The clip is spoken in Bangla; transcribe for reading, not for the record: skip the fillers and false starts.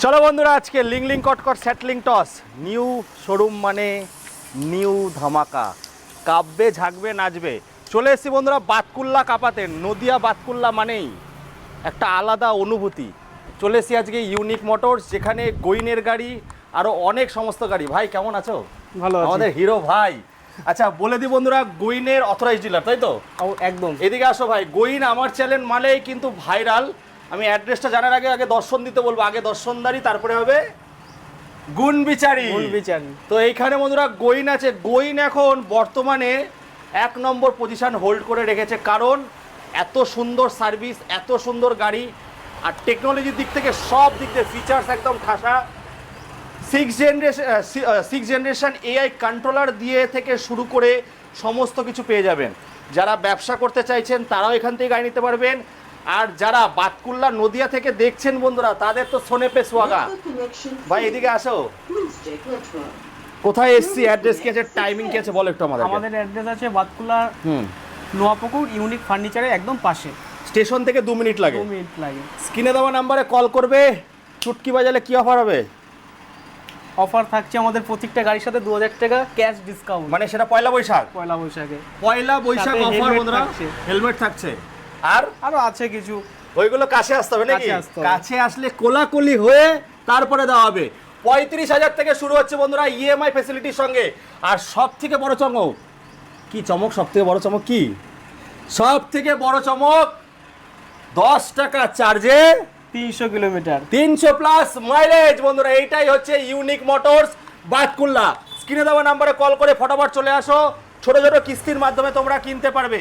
চলো বন্ধুরা, আজকে লিং কটকট স্যাটলিং টস নিউ শোরুম মানে নিউ ধামাকা, কাঁপবে ঝাঁকবে নাচবে। চলে এসেছি বন্ধুরা বাতকুল্লা কাপাতে। নদিয়া বাতকুল্লা মানেই একটা আলাদা অনুভূতি। চলে এসেছি আজকে ইউনিক মোটরস, যেখানে গোইনের গাড়ি আরও অনেক সমস্ত গাড়ি। ভাই কেমন আছো? ভালো আছি। আমাদের হিরো ভাই। আচ্ছা বলে দিই বন্ধুরা, গোইনের অথরাইজ ডিলার, তাই তো? একদম। এদিকে আসো ভাই। গোইন আমার চ্যানেল মানেই কিন্তু ভাইরাল। আমি অ্যাড্রেসটা জানার আগে আগে দর্শন দিতে বলবো। আগে দর্শনদারি, তারপরে হবে গুণ বিচারি। তো এইখানে বন্ধুরা গোইন আছে। গোইন এখন বর্তমানে 1 নম্বর পজিশন হোল্ড করে রেখেছে, কারণ এত সুন্দর সার্ভিস, এত সুন্দর গাড়ি, আর টেকনোলজির দিক থেকে সব দিক থেকে ফিচার্স একদম ঠাসা। 6 জেনারেশন এআই কন্ট্রোলার দিয়ে থেকে শুরু করে সমস্ত কিছু পেয়ে যাবেন। যারা ব্যবসা করতে চাইছেন তারাও এখান থেকে গাড়ি নিতে পারবেন। আর যারা বাতকুল্লা নদিয়া থেকে দেখছেন বন্ধুরা, তাদের তো সোনে পে সোয়াগা। ভাই এদিকে আসো। কোথায় এসছি, অ্যাড্রেস কি আছে, টাইমিং কি আছে, বলো একটু আমাদের। আমাদের অ্যাড্রেস আছে বাতকুল্লা নোয়াপুকুর ইউনিক ফার্নিচারের একদম পাশে। স্টেশন থেকে 2 মিনিট লাগে। 2 মিনিট লাগে। স্ক্রিনে দেওয়া নাম্বারে কল করবে। চুটকি বাজালে কি অফার হবে? অফার থাকছে আমাদের প্রত্যেকটা গাড়ির সাথে 2000 টাকা ক্যাশ ডিসকাউন্ট। মানে সেটা পয়লা বৈশাখ। পয়লা বৈশাখে অফার বন্ধুরা। হেলমেট থাকছে, আর আরো আছে কিছু। ওইগুলো কাছে আসতে হবে নাকি? কাছে আসতে হবে। কাছে আসলে কোলাকুলি হয়ে তারপরে দেওয়া হবে। 35,000 থেকে শুরু হচ্ছে বন্ধুরা ইএমআই ফ্যাসিলিটির সঙ্গে। আর সব থেকে বড় চমক কি? সব থেকে বড় চমক কি? সব থেকে বড় চমক 10 টাকা চার্জে 300 কিলোমিটার, 300 প্লাস মাইলেজ। বন্ধুরা এইটাই হচ্ছে ইউনিক মোটরস বাতকুল্লা। স্ক্রিনে দেওয়া নাম্বারে কল করে ফটাফট চলে আসো। ছোট ছোট কিস্তির মাধ্যমে তোমরা কিনতে পারবে।